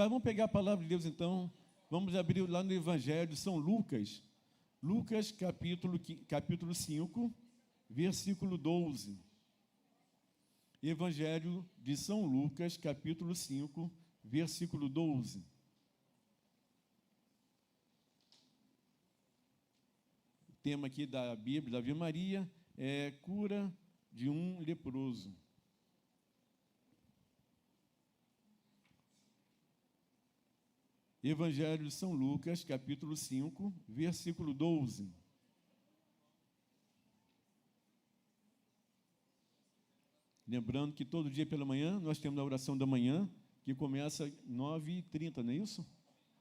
Mas vamos pegar a palavra de Deus, então. Vamos abrir lá no Evangelho de São Lucas. Lucas, capítulo 5, versículo 12. Evangelho de São Lucas, capítulo 5, versículo 12. O tema aqui da Bíblia, da Ave Maria, é cura de um leproso. Evangelho de São Lucas, capítulo 5, versículo 12. Lembrando que todo dia pela manhã nós temos a oração da manhã, que começa às 9h30, não é isso?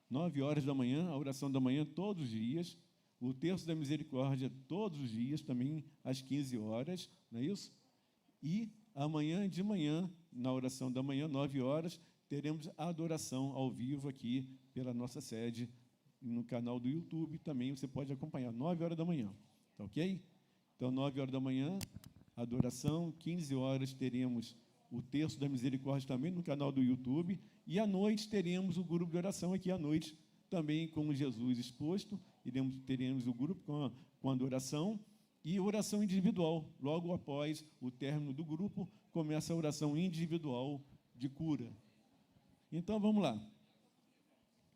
9 horas da manhã, a oração da manhã todos os dias. O terço da misericórdia todos os dias, também às 15 horas, não é isso? E amanhã de manhã, na oração da manhã, 9 horas, teremos a adoração ao vivo aqui pela nossa sede, no canal do YouTube, também você pode acompanhar, 9 horas da manhã, tá ok? Então, 9 horas da manhã, adoração, 15 horas teremos o terço da misericórdia também no canal do YouTube, e à noite teremos o grupo de oração aqui à noite, também com Jesus exposto, teremos o grupo com adoração, e oração individual. Logo após o término do grupo, começa a oração individual de cura. Então, vamos lá.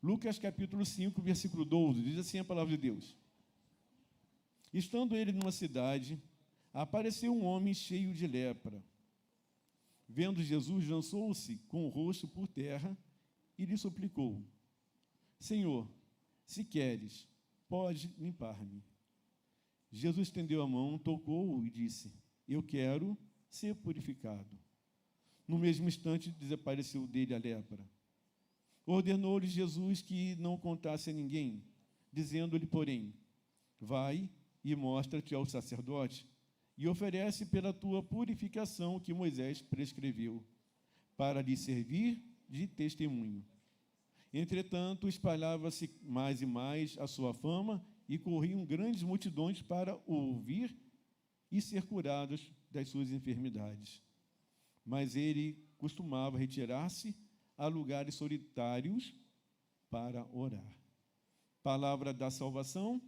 Lucas, capítulo 5, versículo 12, diz assim a palavra de Deus. Estando ele numa cidade, apareceu um homem cheio de lepra. Vendo Jesus, lançou-se com o rosto por terra e lhe suplicou: Senhor, se queres, pode limpar-me. Jesus estendeu a mão, tocou-o e disse: Eu quero ser purificado. No mesmo instante, desapareceu dele a lepra. Ordenou-lhe Jesus que não contasse a ninguém, dizendo-lhe, porém: Vai e mostra-te ao sacerdote e oferece pela tua purificação o que Moisés prescreveu, para lhe servir de testemunho. Entretanto, espalhava-se mais e mais a sua fama e corriam grandes multidões para o ouvir e ser curados das suas enfermidades. Mas ele costumava retirar-se a lugares solitários para orar. Palavra da salvação.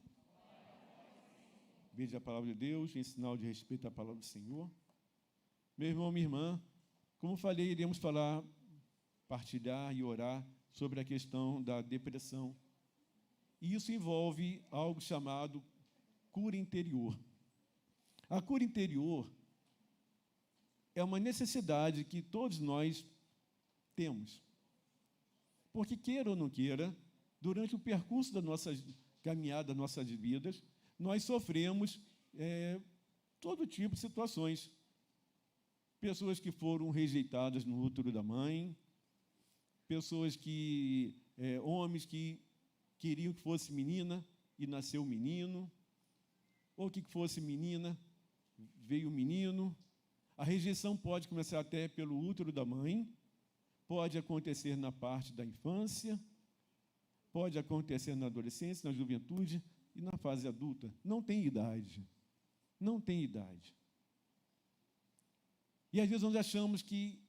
Veja a palavra de Deus, em sinal de respeito à palavra do Senhor. Meu irmão, minha irmã, como falei, iremos falar, partilhar e orar sobre a questão da depressão. E isso envolve algo chamado cura interior. A cura interior é uma necessidade que todos nós temos. Porque, queira ou não queira, durante o percurso da nossa caminhada, das nossas vidas, nós sofremos todo tipo de situações. Pessoas que foram rejeitadas no útero da mãe, pessoas homens que queriam que fosse menina e nasceu menino, ou que fosse menina, veio menino. A rejeição pode começar até pelo útero da mãe, pode acontecer na parte da infância, pode acontecer na adolescência, na juventude e na fase adulta. Não tem idade. Não tem idade. E às vezes nós achamos que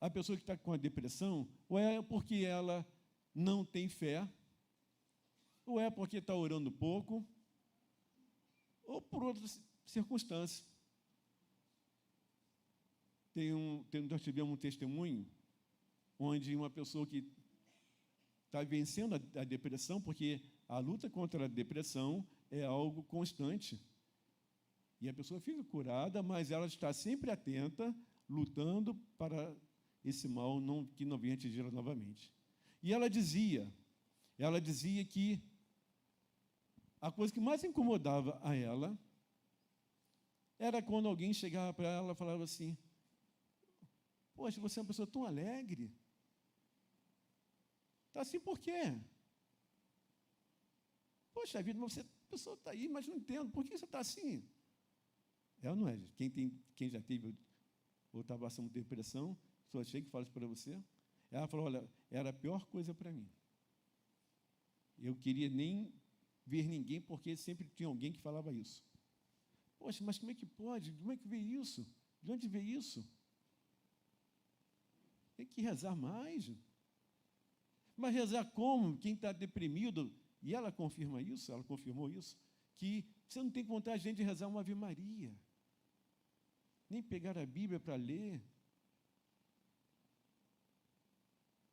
a pessoa que está com a depressão, ou é porque ela não tem fé, ou é porque está orando pouco, ou por outras circunstâncias. Nós tivemos um testemunho onde uma pessoa que está vencendo a depressão, porque a luta contra a depressão é algo constante. E a pessoa fica curada, mas ela está sempre atenta, lutando para esse mal que não venha atingir ela novamente. E ela dizia que a coisa que mais incomodava a ela era quando alguém chegava para ela e falava assim: Poxa, você é uma pessoa tão alegre. Está assim por quê? Poxa vida, mas a pessoa está aí, mas não entendo. Por que você está assim? É, não é? Quem já teve ou está passando depressão, a pessoa chega e fala isso para você. Ela falou: olha, era a pior coisa para mim. Eu queria nem ver ninguém, porque sempre tinha alguém que falava isso. Poxa, mas como é que pode? Como é que vê isso? De onde vê isso? Tem que rezar mais. Mas rezar como? Quem está deprimido, e ela confirma isso, ela confirmou isso, que você não tem vontade de rezar uma Ave Maria, nem pegar a Bíblia para ler.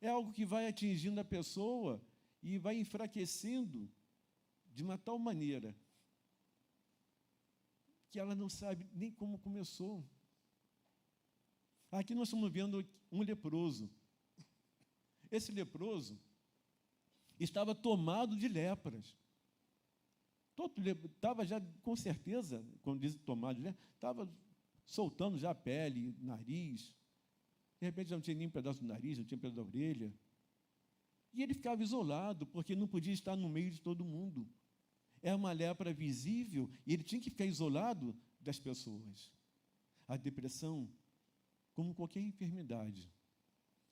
É algo que vai atingindo a pessoa e vai enfraquecendo de uma tal maneira que ela não sabe nem como começou. Aqui nós estamos vendo um leproso. Esse leproso estava tomado de lepras. Estava já, com certeza, quando diz tomado de lepras, estava soltando já a pele, nariz. De repente já não tinha nem um pedaço do nariz, não tinha um pedaço da orelha. E ele ficava isolado, porque não podia estar no meio de todo mundo. É uma lepra visível, e ele tinha que ficar isolado das pessoas. A depressão, como qualquer enfermidade,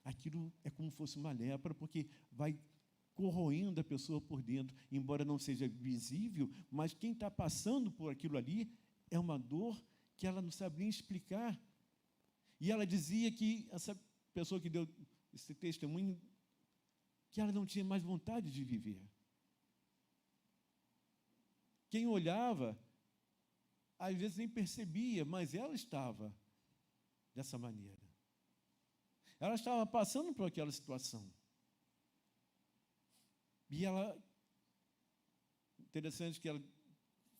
aquilo é como se fosse uma lepra, porque vai corroendo a pessoa por dentro, embora não seja visível, mas quem está passando por aquilo ali é uma dor que ela não sabe nem explicar. E ela dizia que, essa pessoa que deu esse testemunho, que ela não tinha mais vontade de viver. Quem olhava, às vezes nem percebia, mas ela estava dessa maneira. Ela estava passando por aquela situação. E ela, interessante que ela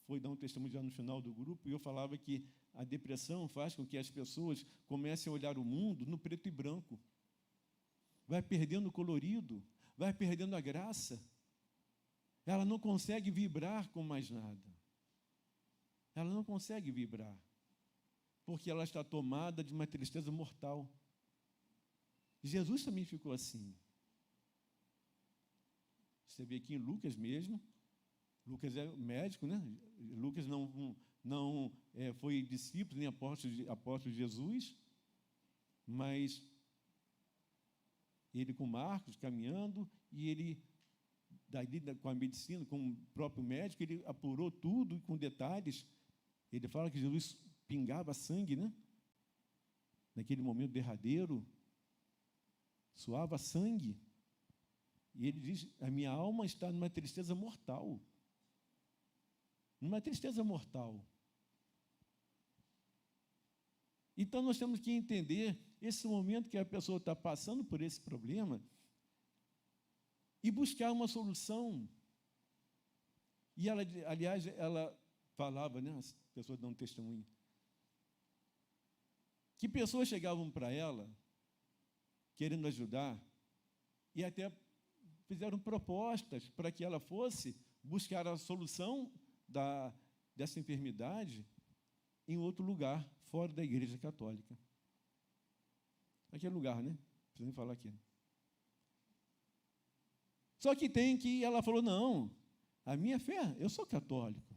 foi dar um testemunho já no final do grupo, e eu falava que a depressão faz com que as pessoas comecem a olhar o mundo no preto e branco. Vai perdendo o colorido, vai perdendo a graça. Ela não consegue vibrar com mais nada. Ela não consegue vibrar, porque ela está tomada de uma tristeza mortal. Jesus também ficou assim. Você vê aqui em Lucas mesmo. Lucas é médico, né? Lucas não foi discípulo nem apóstolo de Jesus, mas ele com Marcos caminhando, e ele, com a medicina, com o próprio médico, ele apurou tudo com detalhes. Ele fala que Jesus pingava sangue, né? Naquele momento derradeiro, suava sangue. E ele diz: a minha alma está numa tristeza mortal. Numa tristeza mortal. Então, nós temos que entender esse momento que a pessoa está passando por esse problema e buscar uma solução. E ela, aliás, ela falava, né, as pessoas dão testemunho, que pessoas chegavam para ela querendo ajudar e até fizeram propostas para que ela fosse buscar a solução dessa enfermidade em outro lugar, fora da Igreja Católica. Aquele lugar, né? Não precisa nem falar aqui. Só que ela falou, não, a minha fé, eu sou católico.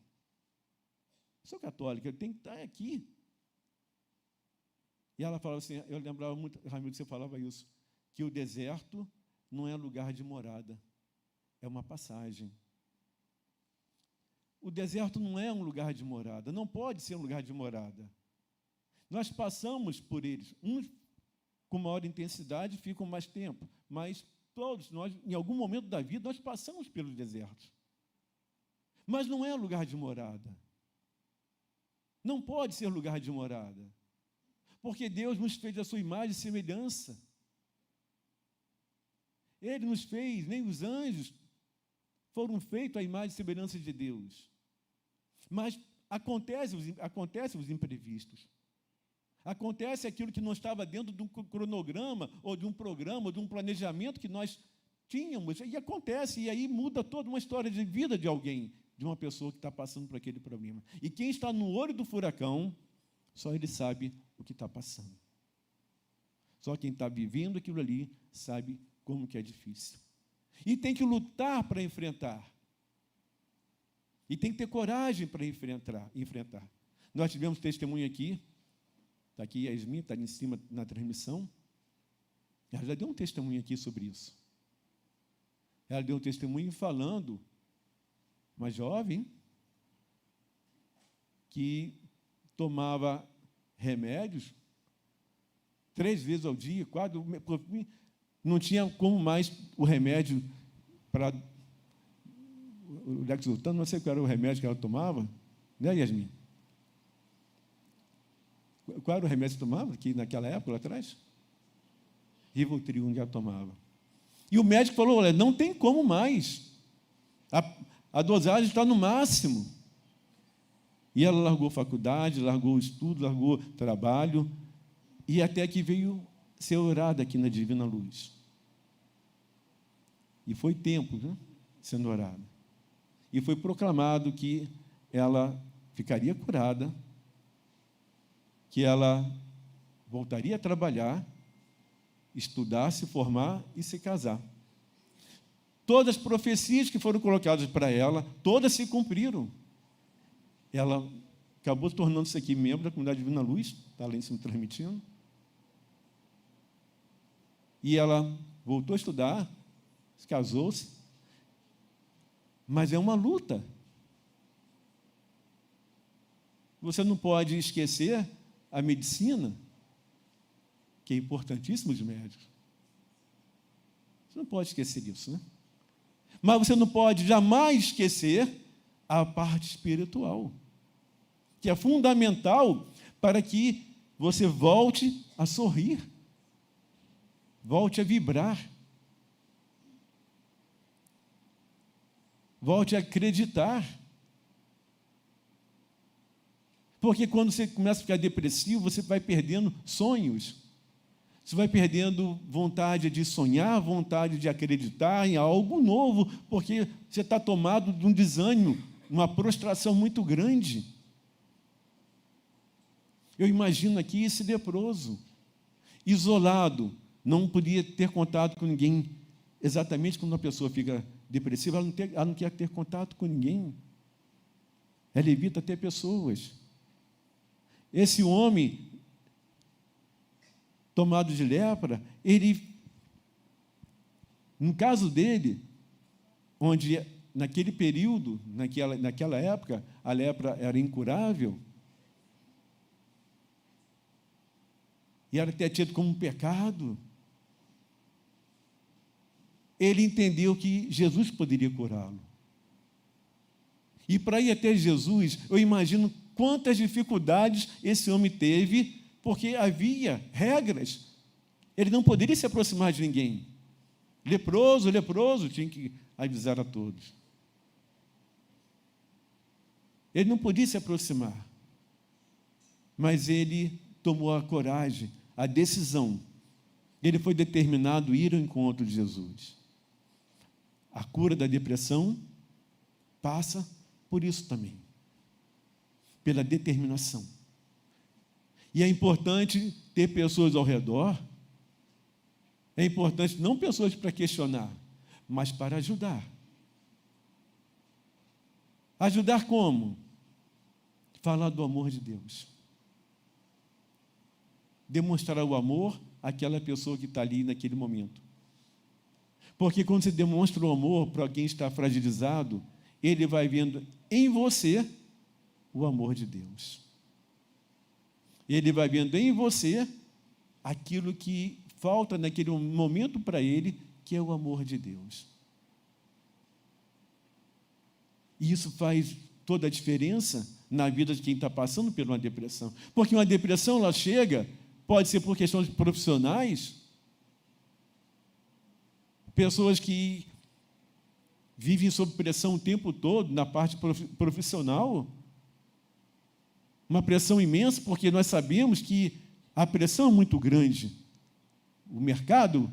Eu sou católica, eu tenho que estar aqui. E ela falava assim, eu lembrava muito, Ramiro, você falava isso, que o deserto não é lugar de morada, é uma passagem. O deserto não é um lugar de morada, não pode ser um lugar de morada. Nós passamos por eles, uns com maior intensidade ficam mais tempo, mas todos nós, em algum momento da vida, nós passamos pelos desertos. Mas não é lugar de morada. Não pode ser lugar de morada. Porque Deus nos fez a sua imagem e semelhança. Ele nos fez, nem os anjos foram feitos à imagem e semelhança de Deus. Mas acontecem os imprevistos. Acontece aquilo que não estava dentro de um cronograma, ou de um programa, ou de um planejamento que nós tínhamos. E acontece, e aí muda toda uma história de vida de alguém, de uma pessoa que está passando por aquele problema. E quem está no olho do furacão, só ele sabe o que está passando. Só quem está vivendo aquilo ali sabe como que é difícil. E tem que lutar para enfrentar. E tem que ter coragem para enfrentar. Nós tivemos testemunho aqui, está aqui a Yasmin, está ali em cima na transmissão. Ela já deu um testemunho aqui sobre isso. Ela deu um testemunho falando, uma jovem, que tomava remédios 3 vezes ao dia, 4, não tinha como mais o remédio para o Lexotan, não sei qual era o remédio que ela tomava, né, Yasmin? Qual era o remédio que tomava, que naquela época, lá atrás? Rivotril, onde ela tomava. E o médico falou, olha, não tem como mais. A dosagem está no máximo. E ela largou faculdade, largou o estudo, largou trabalho, e até que veio ser orada aqui na Divina Luz. E foi tempo, né, sendo orada. E foi proclamado que ela ficaria curada, que ela voltaria a trabalhar, estudar, se formar e se casar. Todas as profecias que foram colocadas para ela, todas se cumpriram. Ela acabou tornando-se aqui membro da Comunidade Divina Luz, está lá em cima transmitindo. E ela voltou a estudar, casou-se, mas é uma luta. Você não pode esquecer a medicina, que é importantíssimo os médicos. Você não pode esquecer isso, né? Mas você não pode jamais esquecer a parte espiritual, que é fundamental para que você volte a sorrir, volte a vibrar, volte a acreditar. Porque quando você começa a ficar depressivo, você vai perdendo sonhos. Você vai perdendo vontade de sonhar, vontade de acreditar em algo novo, porque você está tomado de um desânimo, uma prostração muito grande. Eu imagino aqui esse leproso, isolado, não podia ter contato com ninguém. Exatamente quando uma pessoa fica depressiva, ela não quer ter contato com ninguém. Ela evita ter pessoas. Esse homem, tomado de lepra, ele, no caso dele, onde naquele período, naquela época, a lepra era incurável, e era até tido como um pecado, ele entendeu que Jesus poderia curá-lo. E para ir até Jesus, eu imagino quantas dificuldades esse homem teve, porque havia regras. Ele não poderia se aproximar de ninguém. Leproso, tinha que avisar a todos. Ele não podia se aproximar. Mas ele tomou a coragem, a decisão. Ele foi determinado a ir ao encontro de Jesus. A cura da depressão passa por isso também, pela determinação. E é importante ter pessoas ao redor, é importante não pessoas para questionar, mas para ajudar. Ajudar como? Falar do amor de Deus. Demonstrar o amor àquela pessoa que está ali naquele momento. Porque quando você demonstra o amor para alguém que está fragilizado, ele vai vendo em você o amor de Deus. Ele vai vendo em você aquilo que falta naquele momento para ele, que é o amor de Deus. E isso faz toda a diferença na vida de quem está passando por uma depressão. Porque uma depressão, ela chega, pode ser por questões profissionais, pessoas que vivem sob pressão o tempo todo, na parte profissional, uma pressão imensa, porque nós sabemos que a pressão é muito grande. O mercado,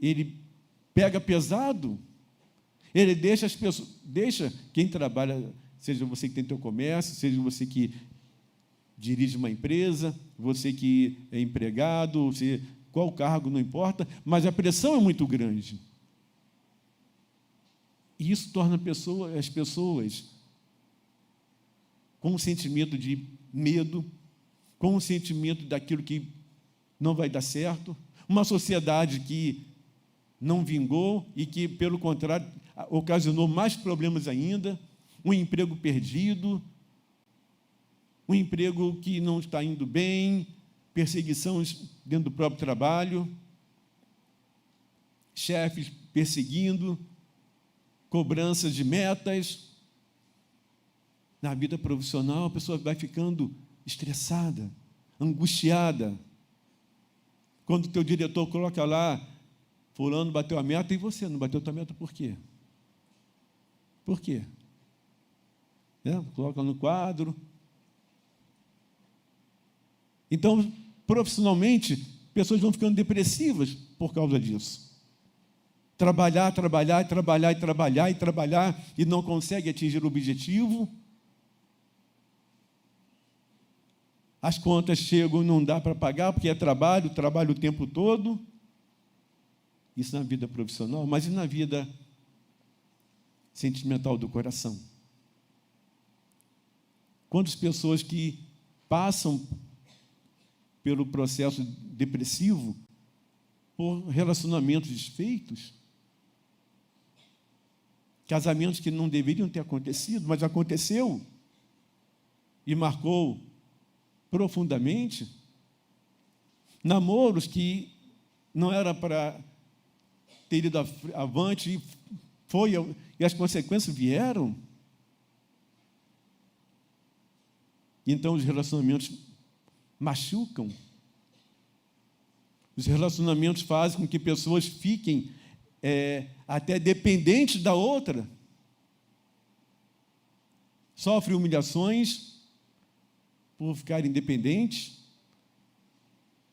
ele pega pesado, ele deixa as pessoas, deixa quem trabalha, seja você que tem teu comércio, seja você que dirige uma empresa, você que é empregado, qual cargo, não importa, mas a pressão é muito grande. E isso torna as pessoas com um sentimento de medo, com um sentimento daquilo que não vai dar certo, uma sociedade que não vingou e que, pelo contrário, ocasionou mais problemas ainda, um emprego perdido, um emprego que não está indo bem, perseguição dentro do próprio trabalho. chefes perseguindo, cobranças de metas. Na vida profissional, a pessoa vai ficando estressada, angustiada. Quando o teu diretor coloca lá, fulano bateu a meta e você não bateu a tua meta, por quê? Por quê? Coloca no quadro. Então, profissionalmente, pessoas vão ficando depressivas por causa disso. Trabalhar e não consegue atingir o objetivo. As contas chegam e não dá para pagar, porque é trabalho o tempo todo. Isso na vida profissional, mas e na vida sentimental do coração? Quantas pessoas que passam pelo processo depressivo por relacionamentos desfeitos, casamentos que não deveriam ter acontecido, mas aconteceu e marcou profundamente, namoros que não era para ter ido avante e as consequências vieram. Então os relacionamentos machucam. Os relacionamentos fazem com que pessoas fiquem até dependentes da outra. Sofrem humilhações por ficarem dependentes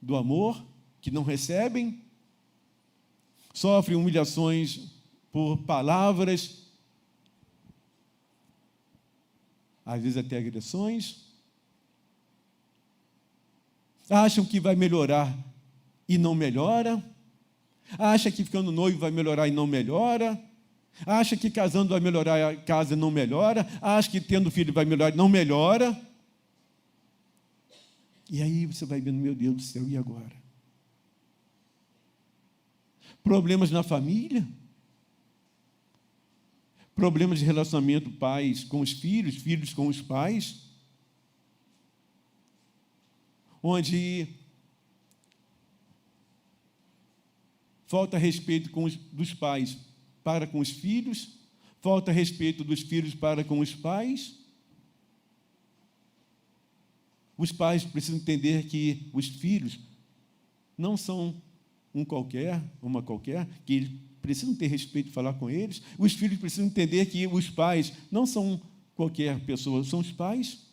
do amor que não recebem. Sofrem humilhações por palavras, às vezes até agressões. Acham que vai melhorar e não melhora. Acha que ficando noivo vai melhorar e não melhora. Acha que casando vai melhorar a casa e não melhora. Acha que tendo filho vai melhorar e não melhora. E aí você vai vendo, meu Deus do céu, e agora? Problemas na família. Problemas de relacionamento pais com os filhos, filhos com os pais. Onde falta respeito dos pais para com os filhos, falta respeito dos filhos para com os pais. Os pais precisam entender que os filhos não são uma qualquer, que eles precisam ter respeito e falar com eles. Os filhos precisam entender que os pais não são qualquer pessoa, são os pais.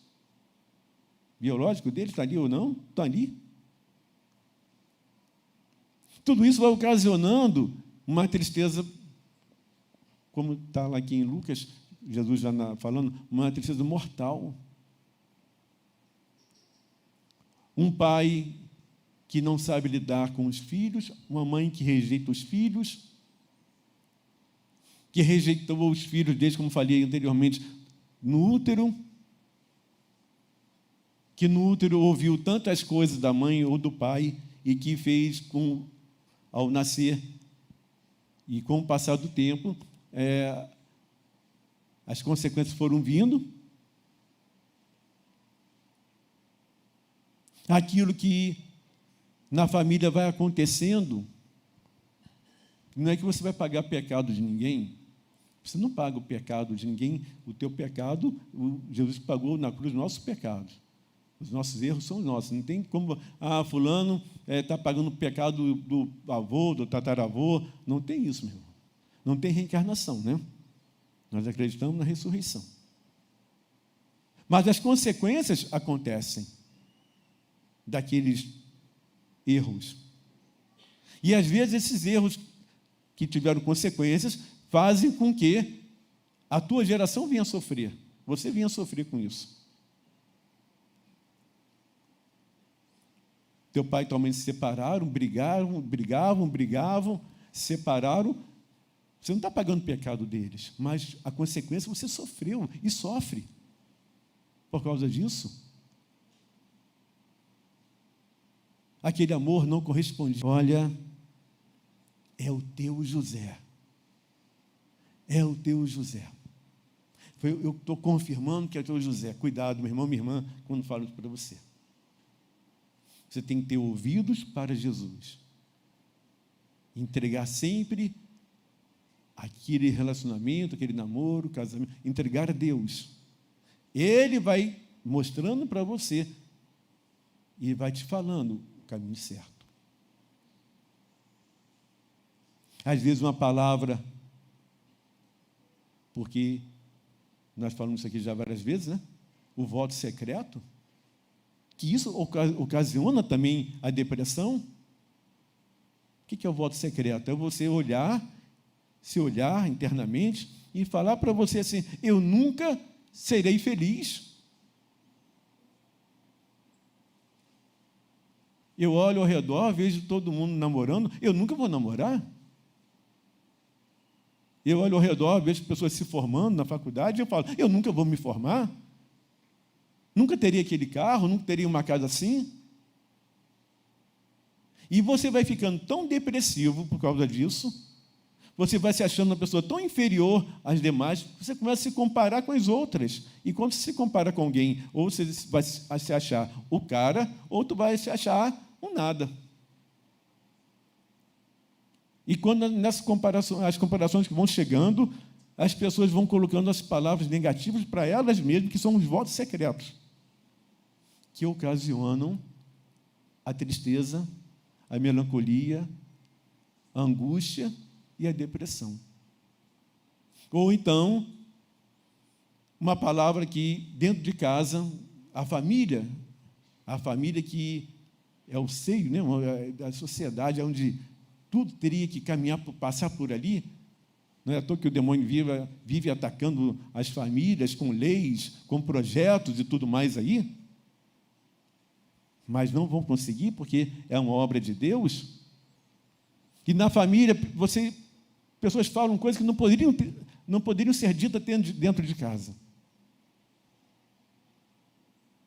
Biológico dele está ali ou não? Está ali. Tudo isso vai ocasionando uma tristeza, como está lá aqui em Lucas, Jesus já falando, uma tristeza mortal. Um pai que não sabe lidar com os filhos, uma mãe que rejeita os filhos, que rejeitou os filhos desde, como falei anteriormente, no útero, que no útero ouviu tantas coisas da mãe ou do pai e que fez, ao nascer e com o passar do tempo, as consequências foram vindo. Aquilo que na família vai acontecendo, não é que você vai pagar pecado de ninguém. Você não paga o pecado de ninguém. O teu pecado, Jesus pagou na cruz os nossos pecados. Os nossos erros são nossos. Não tem como, fulano está pagando o pecado do avô, do tataravô. Não tem isso, meu irmão. Não tem reencarnação, né? Nós acreditamos na ressurreição. Mas as consequências acontecem daqueles erros. E, às vezes, esses erros que tiveram consequências fazem com que a tua geração venha a sofrer. Você venha a sofrer com isso. Teu pai e tua mãe se separaram, brigavam, se separaram. Você não está pagando o pecado deles, mas a consequência você sofreu e sofre por causa disso. Aquele amor não corresponde. Olha, é o teu José. É o teu José. Eu estou confirmando que é o teu José. Cuidado, meu irmão, minha irmã, quando falo isso para você. Você tem que ter ouvidos para Jesus. Entregar sempre aquele relacionamento, aquele namoro, casamento, entregar a Deus. Ele vai mostrando para você e vai te falando o caminho certo. Às vezes uma palavra, porque nós falamos isso aqui já várias vezes, né? O voto secreto, que isso ocasiona também a depressão. O que é o voto secreto? É você se olhar internamente e falar para você assim: eu nunca serei feliz. Eu olho ao redor, vejo todo mundo namorando, eu nunca vou namorar. Eu olho ao redor, vejo pessoas se formando na faculdade, e eu falo: eu nunca vou me formar. Nunca teria aquele carro, nunca teria uma casa assim. E você vai ficando tão depressivo por causa disso, você vai se achando uma pessoa tão inferior às demais, você começa a se comparar com as outras. E quando você se compara com alguém, ou você vai se achar o cara, ou tu vai se achar um nada. E quando nessas comparações, as comparações que vão chegando, as pessoas vão colocando as palavras negativas para elas mesmas, que são os votos secretos, que ocasionam a tristeza, a melancolia, a angústia e a depressão. Ou então, uma palavra que dentro de casa, a família que é o seio, né, da sociedade, onde tudo teria que caminhar, passar por ali. Não é à toa que o demônio vive atacando as famílias com leis, com projetos e tudo mais aí. Mas não vão conseguir, porque é uma obra de Deus. E na família, pessoas falam coisas que não poderiam ser ditas dentro de casa.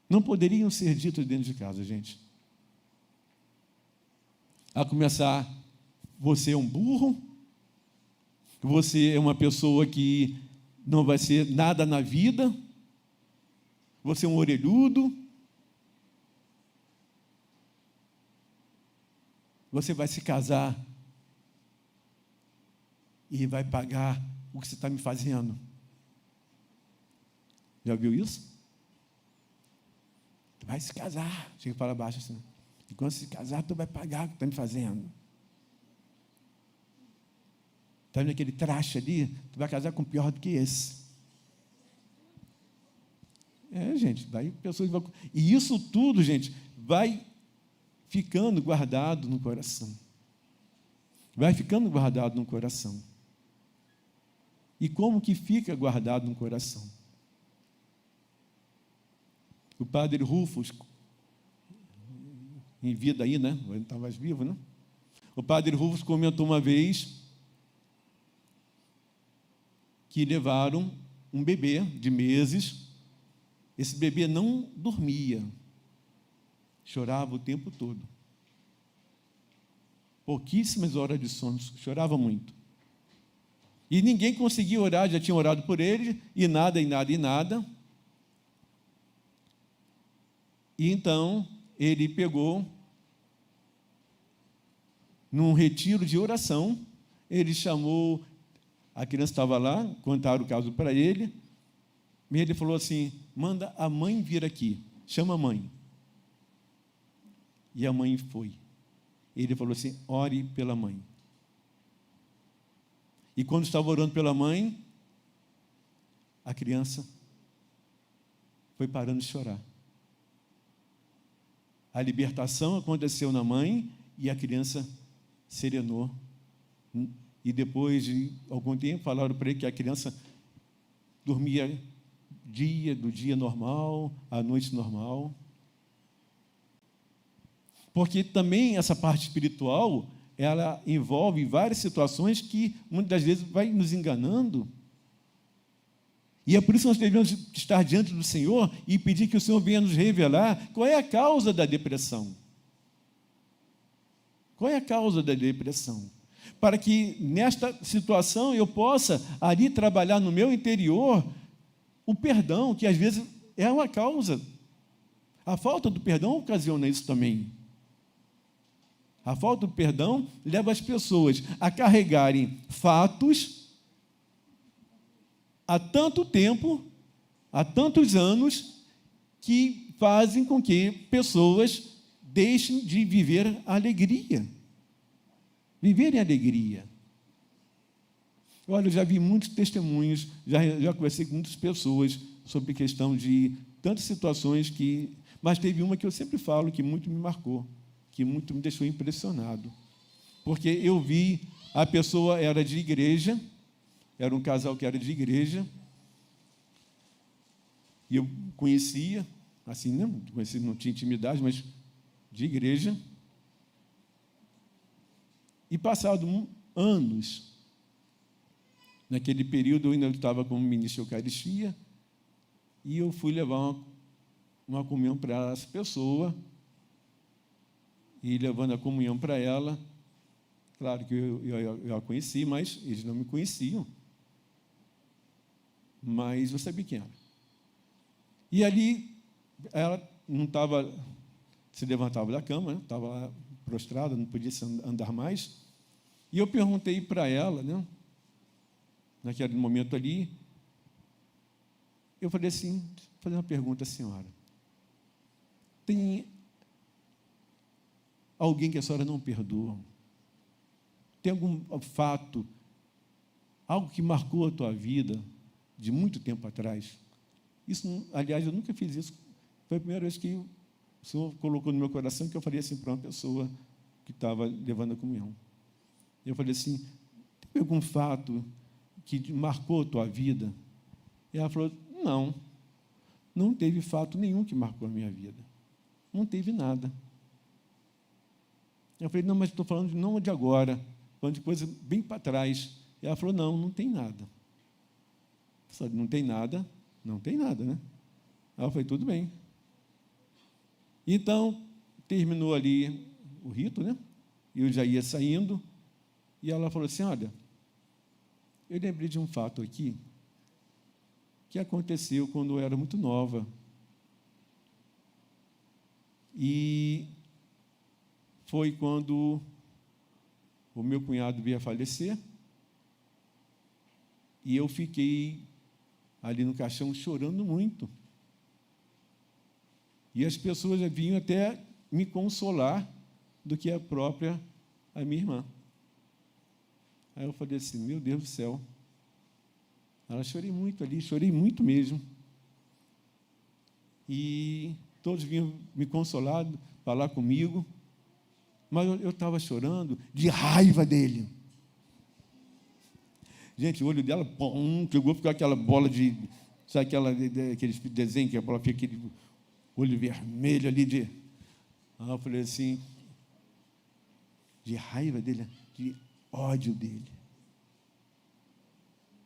Não poderiam ser ditas dentro de casa, gente. A começar, você é um burro, você é uma pessoa que não vai ser nada na vida, você é um orelhudo, você vai se casar e vai pagar o que você está me fazendo. Já viu isso? Tu vai se casar, chega para baixo assim, e quando se casar, tu vai pagar o que está me fazendo. Está vendo aquele traste ali? Tu vai casar com pior do que esse. Gente, daí pessoas vão... E isso tudo, gente, vai ficando guardado no coração. Vai ficando guardado no coração. E como que fica guardado no coração? O padre Rufus, em vida aí, né? Ele está mais vivo, né? O padre Rufus comentou uma vez que levaram um bebê de meses. Esse bebê não dormia, chorava o tempo todo. Pouquíssimas horas de sono, chorava muito. E ninguém conseguia orar, já tinha orado por ele, e nada. E então, ele pegou, num retiro de oração, ele chamou, a criança estava lá, contaram o caso para ele, e ele falou assim: manda a mãe vir aqui, chama a mãe. E a mãe foi. Ele falou assim: ore pela mãe. E quando estava orando pela mãe, a criança foi parando de chorar. A libertação aconteceu na mãe e a criança serenou. E depois de algum tempo falaram para ele que a criança dormia do dia normal, à noite normal. Porque também essa parte espiritual, ela envolve várias situações que muitas das vezes vai nos enganando. E é por isso que nós devemos estar diante do Senhor e pedir que o Senhor venha nos revelar qual é a causa da depressão. Qual é a causa da depressão? Para que nesta situação eu possa ali trabalhar no meu interior o perdão, que às vezes é uma causa. A falta do perdão ocasiona isso também. A falta do perdão leva as pessoas a carregarem fatos há tanto tempo, há tantos anos, que fazem com que pessoas deixem de viver a alegria. Viverem a alegria. Olha, eu já vi muitos testemunhos, já conversei com muitas pessoas sobre questão de tantas situações que... Mas teve uma que eu sempre falo que muito me marcou, que muito me deixou impressionado. Porque eu vi, a pessoa era de igreja, era um casal que era de igreja, e eu conhecia, assim, não tinha intimidade, mas de igreja. E passado anos, naquele período eu ainda estava como ministro de Eucaristia, e eu fui levar uma comunhão para essa pessoa, e levando a comunhão para ela, claro que eu a conheci, mas eles não me conheciam. Mas eu sabia quem era. E ali, ela não estava, se levantava da cama, né? Estava lá prostrada, não podia andar mais. E eu perguntei para ela, né? Naquele momento ali, eu falei assim, vou fazer uma pergunta à senhora. Tem alguém que a senhora não perdoa? Tem algum fato, algo que marcou a tua vida de muito tempo atrás? Isso, aliás, eu nunca fiz isso. Foi a primeira vez que o Senhor colocou no meu coração que eu falei assim para uma pessoa que estava levando a comunhão. Eu falei assim, tem algum fato que marcou a tua vida? E ela falou, não teve fato nenhum que marcou a minha vida. Não teve nada. Eu falei, não, mas estou falando não de agora, falando de coisa bem para trás. E ela falou, não tem nada. Eu falei, não tem nada? Não tem nada, né? Ela falou, tudo bem. Então, terminou ali o rito, né? Eu já ia saindo, e ela falou assim, olha, eu lembrei de um fato aqui, que aconteceu quando eu era muito nova. E foi quando o meu cunhado veio a falecer, e eu fiquei ali no caixão chorando muito. E as pessoas vinham até me consolar do que a minha irmã. Aí eu falei assim, meu Deus do céu. Ela chorei muito ali, chorei muito mesmo. E todos vinham me consolar, falar comigo, mas eu estava chorando de raiva dele. Gente, o olho dela, chegou a ficar aquela bola de... Sabe aquele desenho que a bola fica aquele olho vermelho ali de... Aí eu falei assim, de raiva dele, de ódio dele.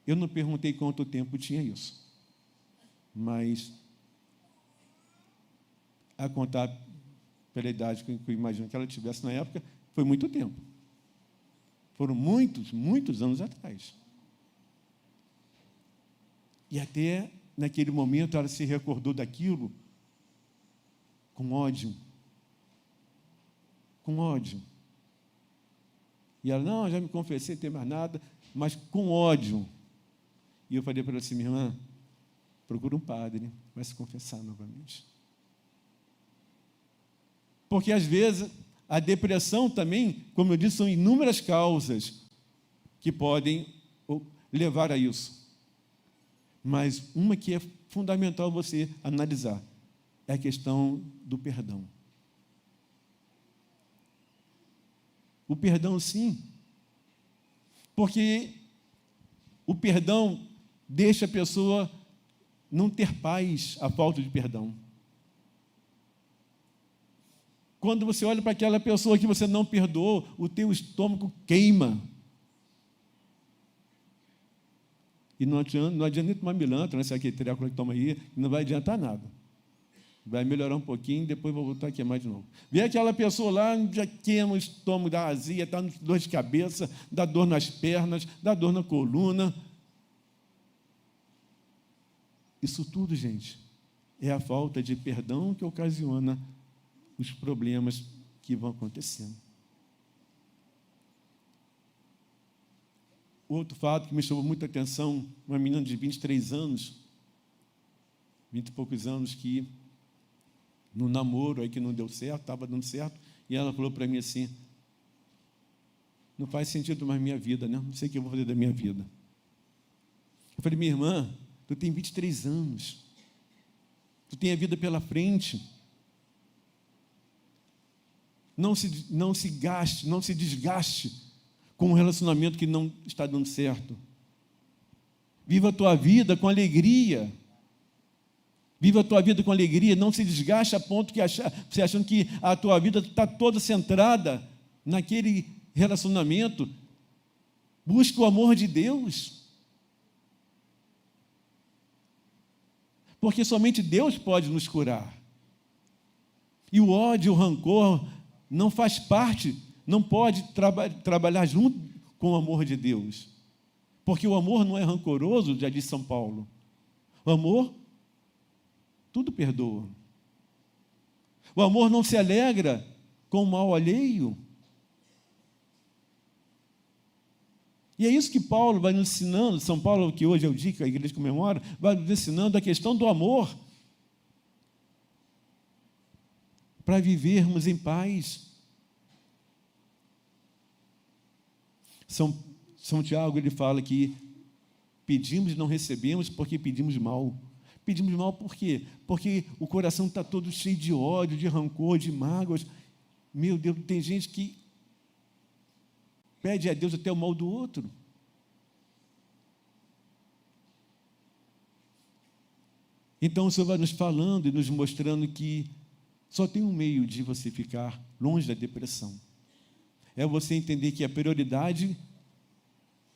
Eu não perguntei quanto tempo tinha isso, mas a contar pela idade que eu imagino que ela tivesse na época, foi muito tempo. Foram muitos anos atrás. E até naquele momento ela se recordou daquilo com ódio. Com ódio. E ela, não, já me confessei, não tem mais nada, mas com ódio. E eu falei para ela assim, minha irmã, procura um padre, vai se confessar novamente. Porque, às vezes, a depressão também, como eu disse, são inúmeras causas que podem levar a isso. Mas uma que é fundamental você analisar é a questão do perdão. O perdão, sim, porque o perdão deixa a pessoa não ter paz, a falta de perdão. Quando você olha para aquela pessoa que você não perdoou, o teu estômago queima. E não adianta nem tomar milantra, né? Esse aqui, treco que toma aí, não vai adiantar nada. Vai melhorar um pouquinho, depois vai voltar a queimar de novo. Vê aquela pessoa lá, já queima o estômago, dá azia, dá dor de cabeça, dá dor nas pernas, dá dor na coluna. Isso tudo, gente, é a falta de perdão que ocasiona os problemas que vão acontecendo. Outro fato que me chamou muita atenção, uma menina de 23 anos, 20 e poucos anos, que no namoro aí que não deu certo, estava dando certo, e ela falou para mim assim: não faz sentido mais minha vida, né? Não sei o que eu vou fazer da minha vida. Eu falei: minha irmã, tu tem 23 anos, tu tem a vida pela frente. Não se gaste, não se desgaste com um relacionamento que não está dando certo. Viva a tua vida com alegria. Viva a tua vida com alegria. Não se desgaste a ponto que você achando que a tua vida está toda centrada naquele relacionamento. Busque o amor de Deus. Porque somente Deus pode nos curar. E o ódio, o rancor não faz parte, não pode trabalhar junto com o amor de Deus. Porque o amor não é rancoroso, já disse São Paulo. O amor, tudo perdoa. O amor não se alegra com o mal alheio. E é isso que Paulo vai nos ensinando, São Paulo, que hoje é o dia que a igreja comemora, vai nos ensinando a questão do amor, para vivermos em paz. São Tiago, ele fala que pedimos e não recebemos porque pedimos mal. Pedimos mal por quê? Porque o coração está todo cheio de ódio, de rancor, de mágoas. Meu Deus, tem gente que pede a Deus até o mal do outro. Então o Senhor vai nos falando e nos mostrando que só tem um meio de você ficar longe da depressão. É você entender que a prioridade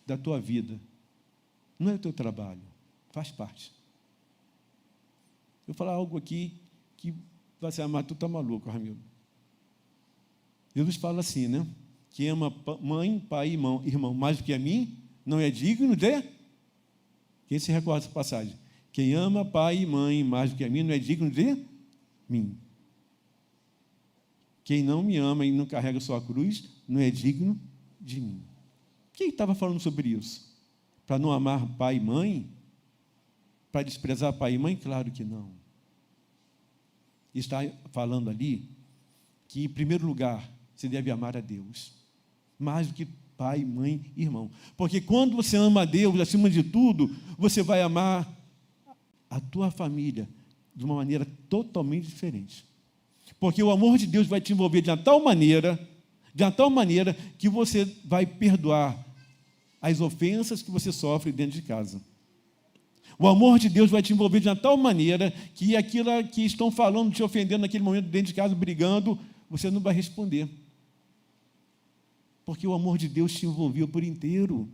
da tua vida não é o teu trabalho, faz parte. Eu vou falar algo aqui que vai ser: mas tu está maluco, Ramiro. Jesus fala assim, né? Quem ama mãe, pai e irmão mais do que a mim, não é digno de... Quem se recorda dessa passagem? Quem ama pai e mãe mais do que a mim, não é digno de mim. Quem não me ama e não carrega sua cruz, não é digno de mim. Quem estava falando sobre isso? Para não amar pai e mãe? Para desprezar pai e mãe? Claro que não. Está falando ali que, em primeiro lugar, você deve amar a Deus, mais do que pai, mãe e irmão. Porque quando você ama a Deus, acima de tudo, você vai amar a tua família de uma maneira totalmente diferente. Porque o amor de Deus vai te envolver de uma tal maneira que você vai perdoar as ofensas que você sofre dentro de casa. O amor de Deus vai te envolver de uma tal maneira que aquilo que estão falando, te ofendendo naquele momento dentro de casa, brigando, você não vai responder. Porque o amor de Deus te envolveu por inteiro.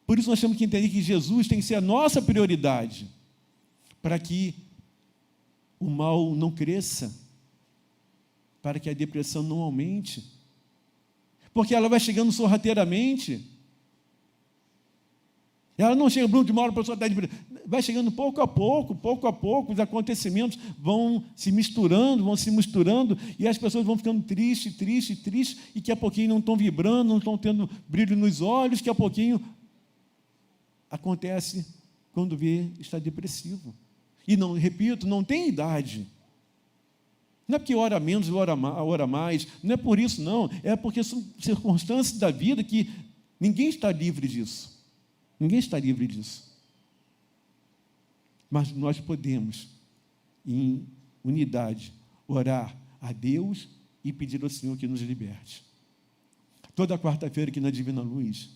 Por isso nós temos que entender que Jesus tem que ser a nossa prioridade, para que o mal não cresça, para que a depressão não aumente, porque ela vai chegando sorrateiramente. Ela não chega de uma hora para outra, vai chegando pouco a pouco, os acontecimentos vão se misturando, e as pessoas vão ficando tristes, e que a pouquinho não estão vibrando, não estão tendo brilho nos olhos, que a pouquinho acontece quando vê, está depressivo. E não, repito, não tem idade. Não é porque ora menos ou ora mais, não é por isso não, é porque são circunstâncias da vida que ninguém está livre disso. Ninguém está livre disso. Mas nós podemos, em unidade, orar a Deus e pedir ao Senhor que nos liberte. Toda quarta-feira aqui na Divina Luz,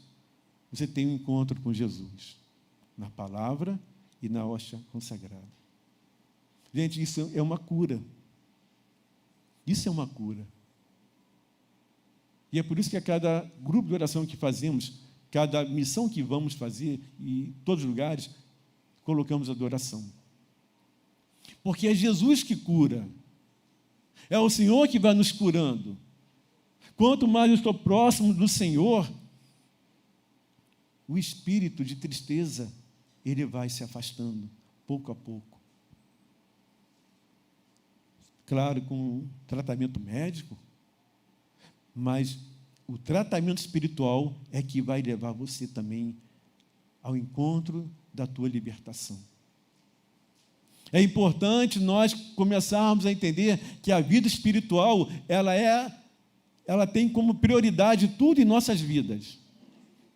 você tem um encontro com Jesus, na palavra e na hóstia consagrada. Gente, isso é uma cura. Isso é uma cura. E é por isso que a cada grupo de oração que fazemos, cada missão que vamos fazer, e em todos os lugares, colocamos adoração. Porque é Jesus que cura. É o Senhor que vai nos curando. Quanto mais eu estou próximo do Senhor, o espírito de tristeza, ele vai se afastando, pouco a pouco. Claro, com tratamento médico, mas o tratamento espiritual é que vai levar você também ao encontro da tua libertação. É importante nós começarmos a entender que a vida espiritual, ela tem como prioridade tudo em nossas vidas.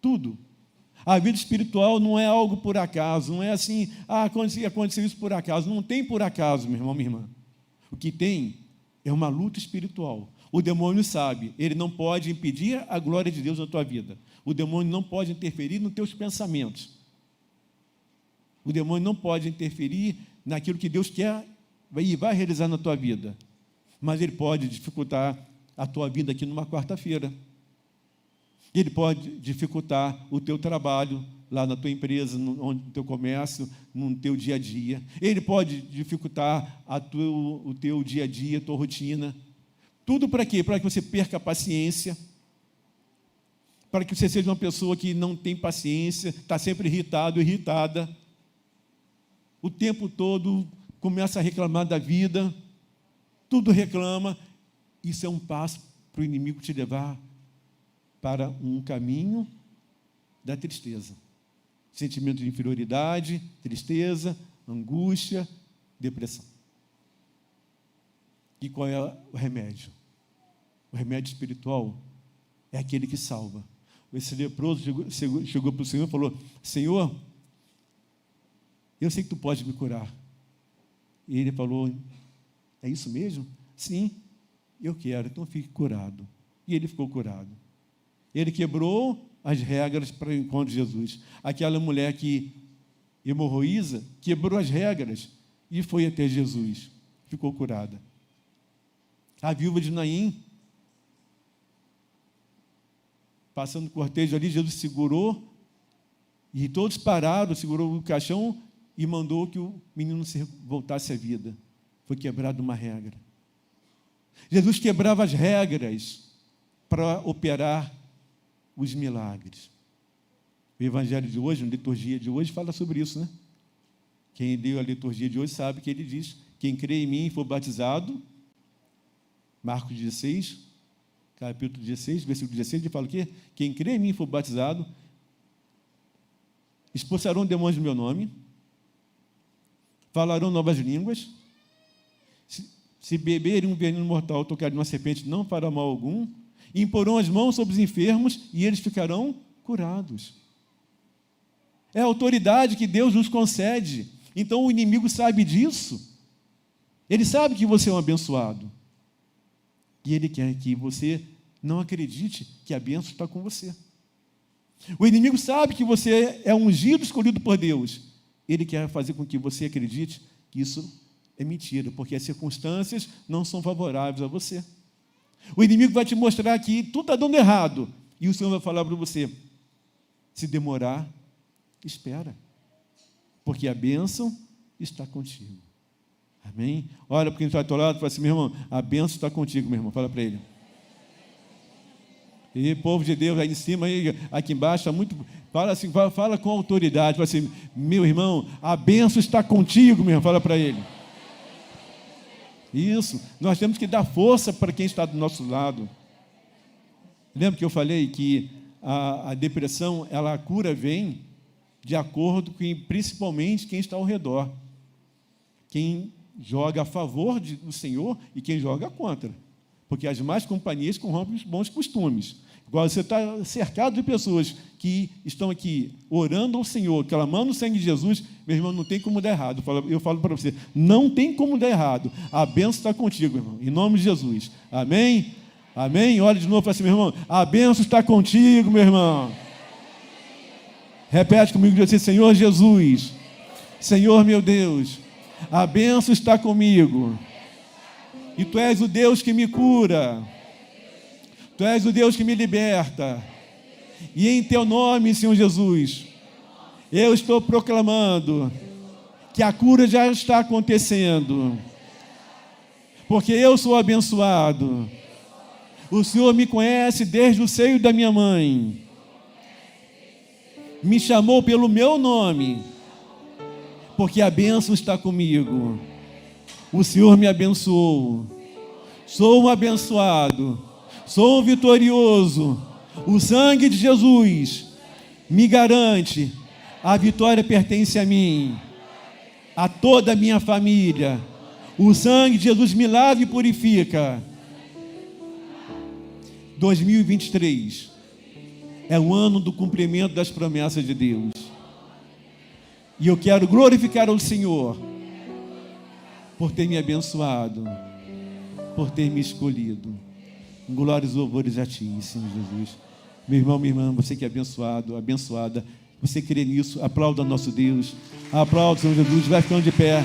Tudo. A vida espiritual não é algo por acaso, não é assim, aconteceu isso por acaso. Não tem por acaso, meu irmão, minha irmã. O que tem é uma luta espiritual. O demônio sabe, ele não pode impedir a glória de Deus na tua vida. O demônio não pode interferir nos teus pensamentos. O demônio não pode interferir naquilo que Deus quer e vai realizar na tua vida. Mas ele pode dificultar a tua vida aqui numa quarta-feira. Ele pode dificultar o teu trabalho lá na tua empresa, no teu comércio, no teu dia a dia. Ele pode dificultar o teu dia a dia, a tua rotina. Tudo para quê? Para que você perca a paciência, para que você seja uma pessoa que não tem paciência, está sempre irritado, irritada. O tempo todo começa a reclamar da vida, tudo reclama. Isso é um passo para o inimigo te levar para um caminho da tristeza. Sentimento de inferioridade, tristeza, angústia, depressão. E qual é o remédio? O remédio espiritual é aquele que salva. Esse leproso chegou para o Senhor e falou: Senhor, eu sei que tu pode me curar. E ele falou: é isso mesmo? Sim, eu quero, então fique curado. E ele ficou curado. Ele quebrou as regras para o encontro de Jesus. Aquela mulher que hemorroísa quebrou as regras e foi até Jesus. Ficou curada. A viúva de Naim, passando o cortejo ali, Jesus segurou e todos pararam, segurou o caixão e mandou que o menino voltasse à vida. Foi quebrada uma regra. Jesus quebrava as regras para operar os milagres. O evangelho de hoje, a liturgia de hoje, fala sobre isso, né? Quem leu a liturgia de hoje sabe que ele diz: quem crê em mim e for batizado, Marcos 16, capítulo 16, versículo 16, ele fala o quê? Quem crê em mim e for batizado, expulsarão demônios no meu nome, falarão novas línguas, se beberem um veneno mortal, tocarem uma serpente, não fará mal algum, imporão as mãos sobre os enfermos e eles ficarão curados. É a autoridade que Deus nos concede. Então o inimigo sabe disso. Ele sabe que você é um abençoado. E ele quer que você não acredite que a bênção está com você. O inimigo sabe que você é ungido, escolhido por Deus. Ele quer fazer com que você acredite que isso é mentira, porque as circunstâncias não são favoráveis a você. O inimigo vai te mostrar que tudo está dando errado. E o Senhor vai falar para você: se demorar, espera, porque a bênção está contigo. Amém? Olha para quem está ao teu lado e fala assim: meu irmão, a bênção está contigo, meu irmão. Fala para ele. E povo de Deus aí em cima, aí, aqui embaixo, está muito. Fala assim, fala com autoridade. Fala assim: meu irmão, a bênção está contigo, meu irmão. Fala para ele. Isso, nós temos que dar força para quem está do nosso lado. Lembra que eu falei que a depressão, a cura vem de acordo com, principalmente, quem está ao redor. Quem joga a favor do Senhor e quem joga contra. Porque as más companhias corrompem os bons costumes. Igual você está cercado de pessoas que estão aqui orando ao Senhor, clamando o sangue de Jesus, meu irmão, não tem como dar errado. Eu falo para você, não tem como dar errado. A bênção está contigo, irmão, em nome de Jesus. Amém? Amém? Olha de novo e fala assim: meu irmão, a bênção está contigo, meu irmão. Repete comigo, diz assim: Senhor Jesus, Senhor meu Deus, a bênção está comigo. E Tu és o Deus que me cura. Tu és o Deus que me liberta. E em Teu nome, Senhor Jesus, eu estou proclamando que a cura já está acontecendo. Porque eu sou abençoado. O Senhor me conhece desde o seio da minha mãe. Me chamou pelo meu nome. Porque a bênção está comigo. O Senhor me abençoou. Sou um abençoado. Sou vitorioso. O sangue de Jesus me garante. A vitória pertence a mim, a toda a minha família. O sangue de Jesus me lava e purifica. 2023 é o ano do cumprimento das promessas de Deus. E eu quero glorificar ao Senhor por ter me abençoado, por ter me escolhido. Glórias e louvores a Ti, Senhor Jesus. Meu irmão, minha irmã, você que é abençoado, abençoada, você crê nisso, aplauda nosso Deus, aplauda o Senhor Jesus, vai ficando de pé.